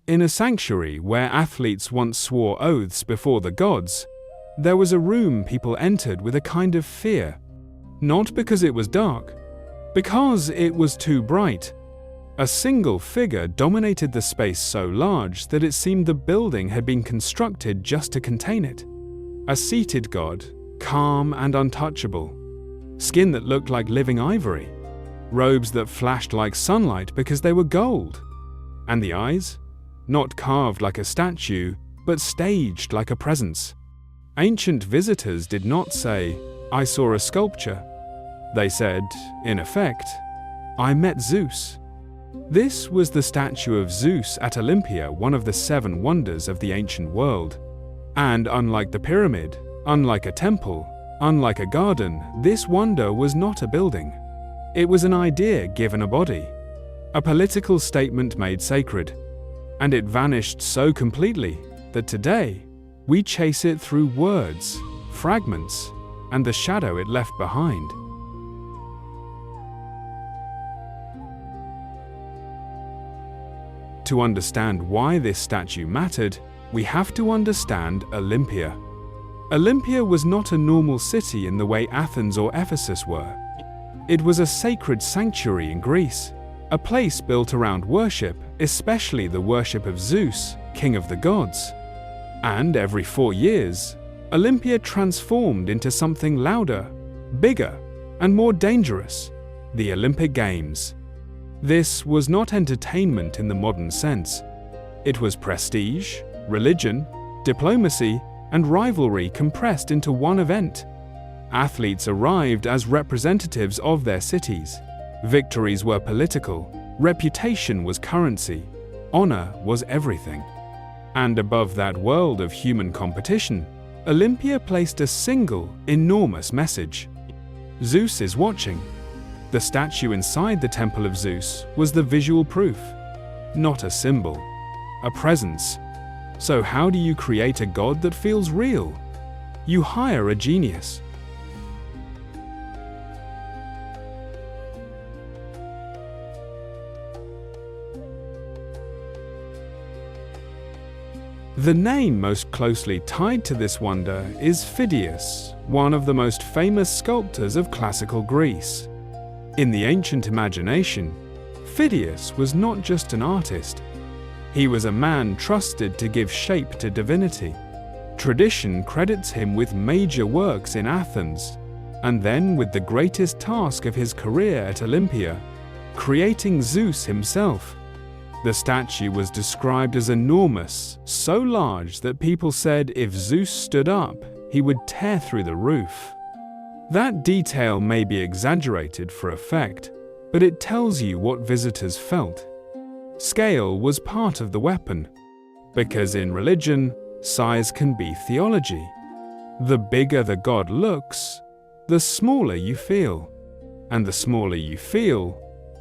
In a sanctuary where athletes once swore oaths before the gods, there was a room people entered with a kind of fear, not because it was dark, because it was too bright. A single figure dominated the space so large that it seemed the building had been constructed just to contain it. A seated god, calm and untouchable, skin that looked like living ivory, robes that flashed like sunlight because they were gold, and the eyes, not carved like a statue, but staged like a presence. Ancient visitors did not say, "I saw a sculpture." They said, in effect, "I met Zeus." This was the statue of Zeus at Olympia, one of the 7 wonders of the ancient world. And unlike the pyramid, unlike a temple, unlike a garden, this wonder was not a building. It was an idea given a body, a political statement made sacred, and it vanished so completely that today we chase it through words, fragments, and the shadow it left behind. To understand why this statue mattered, we have to understand Olympia. Olympia was not a normal city in the way Athens or Ephesus were. It was a sacred sanctuary in Greece, a place built around worship, especially the worship of Zeus, king of the gods. And every 4 years, Olympia transformed into something louder, bigger, and more dangerous: the Olympic Games. This was not entertainment in the modern sense. It was prestige, religion, diplomacy, and rivalry compressed into one event. Athletes arrived as representatives of their cities. Victories were political, reputation was currency, honor was everything. And above that world of human competition, Olympia placed a single, enormous message. Zeus is watching. The statue inside the Temple of Zeus was the visual proof, not a symbol, a presence. So how do you create a god that feels real? You hire a genius. The name most closely tied to this wonder is Phidias, one of the most famous sculptors of classical Greece. In the ancient imagination, Phidias was not just an artist. He was a man trusted to give shape to divinity. Tradition credits him with major works in Athens, and then with the greatest task of his career at Olympia, creating Zeus himself. The statue was described as enormous, so large that people said if Zeus stood up, he would tear through the roof. That detail may be exaggerated for effect, but it tells you what visitors felt. Scale was part of the weapon, because in religion, size can be theology. The bigger the god looks, the smaller you feel, and the smaller you feel,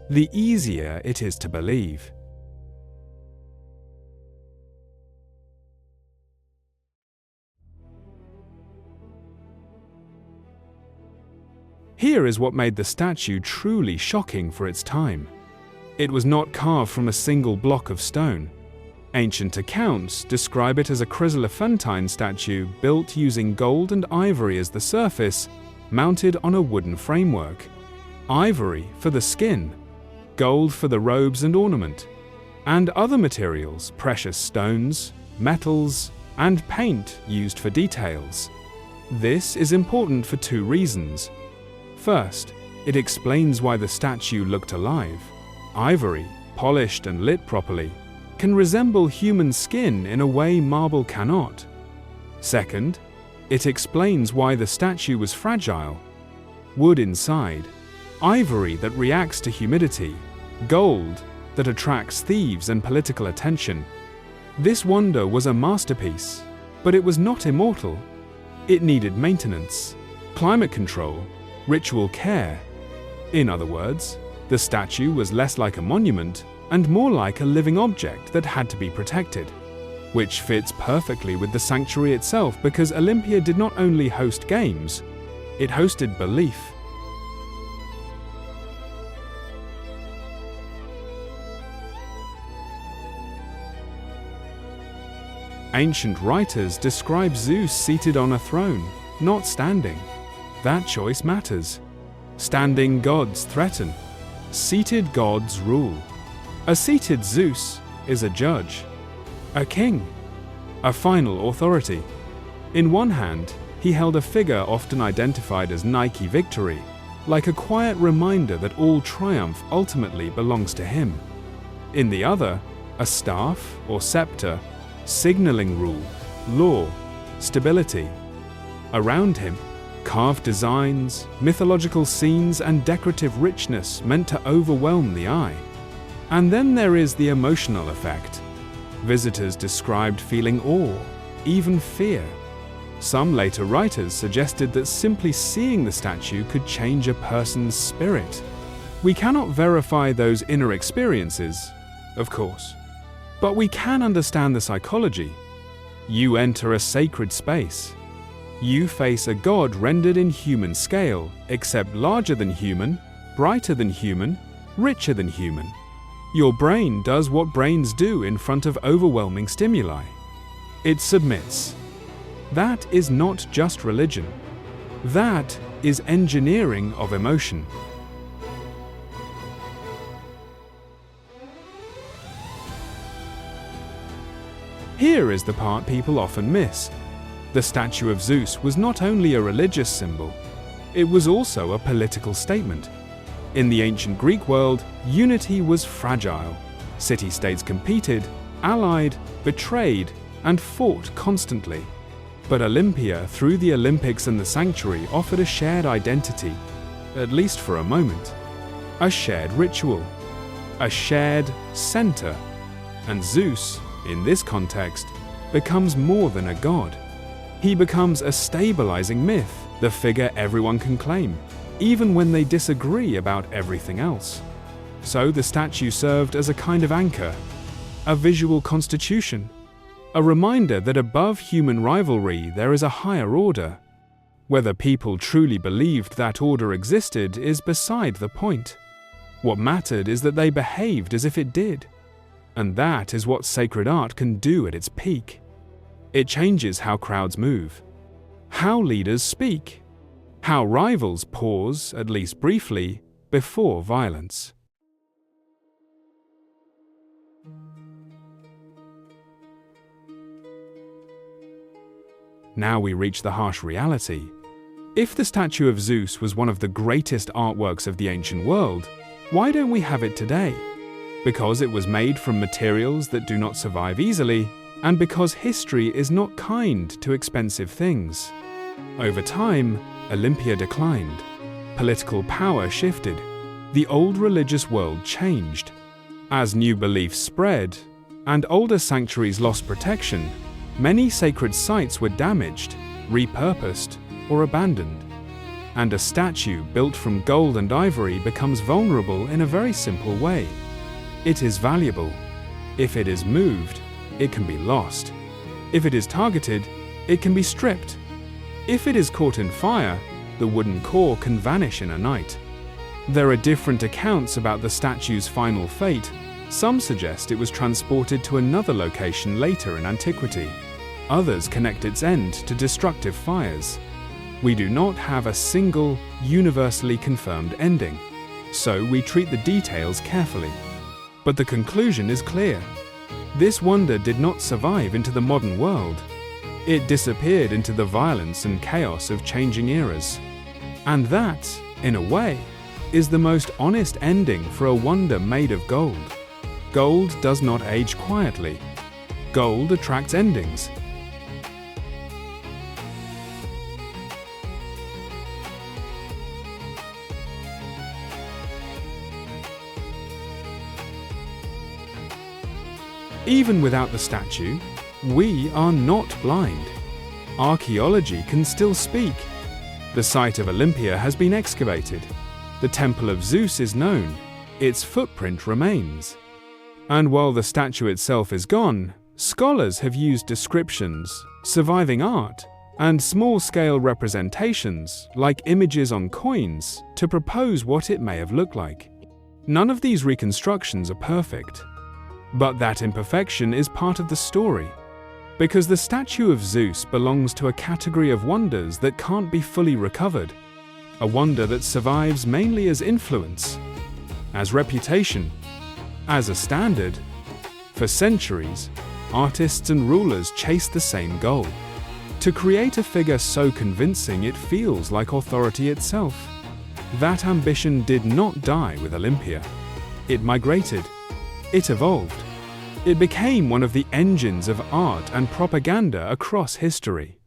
the easier it is to believe. Here is what made the statue truly shocking for its time. It was not carved from a single block of stone. Ancient accounts describe it as a chryselephantine statue built using gold and ivory as the surface, mounted on a wooden framework. Ivory for the skin, gold for the robes and ornament, and other materials, precious stones, metals, and paint used for details. This is important for 2 reasons. First, it explains why the statue looked alive. Ivory, polished and lit properly, can resemble human skin in a way marble cannot. Second, it explains why the statue was fragile. Wood inside, ivory that reacts to humidity, gold that attracts thieves and political attention. This wonder was a masterpiece, but it was not immortal. It needed maintenance, climate control, ritual care. In other words, the statue was less like a monument and more like a living object that had to be protected, which fits perfectly with the sanctuary itself because Olympia did not only host games, it hosted belief. Ancient writers describe Zeus seated on a throne, not standing. That choice matters. Standing gods threaten. Seated gods rule. A seated Zeus is a judge, a king, a final authority. In one hand, he held a figure often identified as Nike victory, like a quiet reminder that all triumph ultimately belongs to him. In the other, a staff or scepter, signaling rule, law, stability. Around him, carved designs, mythological scenes, and decorative richness meant to overwhelm the eye. And then there is the emotional effect. Visitors described feeling awe, even fear. Some later writers suggested that simply seeing the statue could change a person's spirit. We cannot verify those inner experiences, of course, but we can understand the psychology. You enter a sacred space. You face a god rendered in human scale, except larger than human, brighter than human, richer than human. Your brain does what brains do in front of overwhelming stimuli. It submits. That is not just religion. That is engineering of emotion. Here is the part people often miss. The statue of Zeus was not only a religious symbol, it was also a political statement. In the ancient Greek world, unity was fragile. City-states competed, allied, betrayed, and fought constantly. But Olympia, through the Olympics and the sanctuary, offered a shared identity, at least for a moment. A shared ritual, a shared center. And Zeus, in this context, becomes more than a god. He becomes a stabilizing myth, the figure everyone can claim, even when they disagree about everything else. So the statue served as a kind of anchor, a visual constitution, a reminder that above human rivalry there is a higher order. Whether people truly believed that order existed is beside the point. What mattered is that they behaved as if it did. And that is what sacred art can do at its peak. It changes how crowds move, how leaders speak, how rivals pause, at least briefly, before violence. Now we reach the harsh reality. If the statue of Zeus was one of the greatest artworks of the ancient world, why don't we have it today? Because it was made from materials that do not survive easily, and because history is not kind to expensive things. Over time, Olympia declined. Political power shifted. The old religious world changed. As new beliefs spread, and older sanctuaries lost protection, many sacred sites were damaged, repurposed, or abandoned. And a statue built from gold and ivory becomes vulnerable in a very simple way. It is valuable. If it is moved, it can be lost. If it is targeted, it can be stripped. If it is caught in fire, the wooden core can vanish in a night. There are different accounts about the statue's final fate. Some suggest it was transported to another location later in antiquity. Others connect its end to destructive fires. We do not have a single, universally confirmed ending, so we treat the details carefully. But the conclusion is clear. This wonder did not survive into the modern world. It disappeared into the violence and chaos of changing eras. And that, in a way, is the most honest ending for a wonder made of gold. Gold does not age quietly. Gold attracts endings. Even without the statue, we are not blind. Archaeology can still speak. The site of Olympia has been excavated. The Temple of Zeus is known. Its footprint remains. And while the statue itself is gone, scholars have used descriptions, surviving art, and small-scale representations, like images on coins, to propose what it may have looked like. None of these reconstructions are perfect. But that imperfection is part of the story. Because the statue of Zeus belongs to a category of wonders that can't be fully recovered, a wonder that survives mainly as influence, as reputation, as a standard. For centuries, artists and rulers chased the same goal: to create a figure so convincing it feels like authority itself. That ambition did not die with Olympia. It migrated. It evolved. It became one of the engines of art and propaganda across history.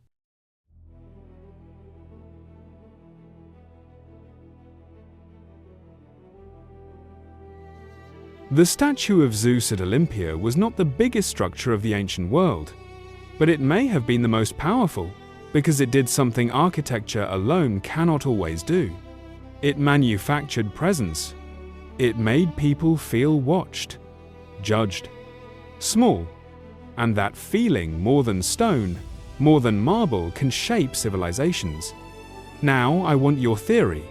The statue of Zeus at Olympia was not the biggest structure of the ancient world, but it may have been the most powerful because it did something architecture alone cannot always do. It manufactured presence. It made people feel watched, judged, small, and that feeling, more than stone, more than marble, can shape civilizations. Now I want your theory.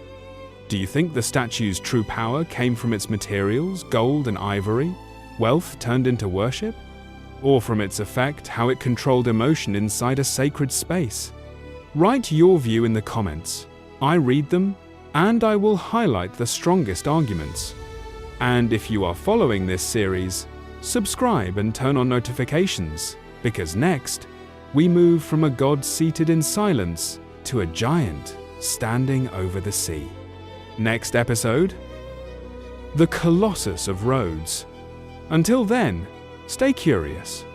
Do you think the statue's true power came from its materials, gold and ivory, wealth turned into worship? Or from its effect, how it controlled emotion inside a sacred space? Write your view in the comments. I read them, and I will highlight the strongest arguments. And if you are following this series, subscribe and turn on notifications, because next, we move from a god seated in silence to a giant standing over the sea. Next episode, the Colossus of Rhodes. Until then, stay curious.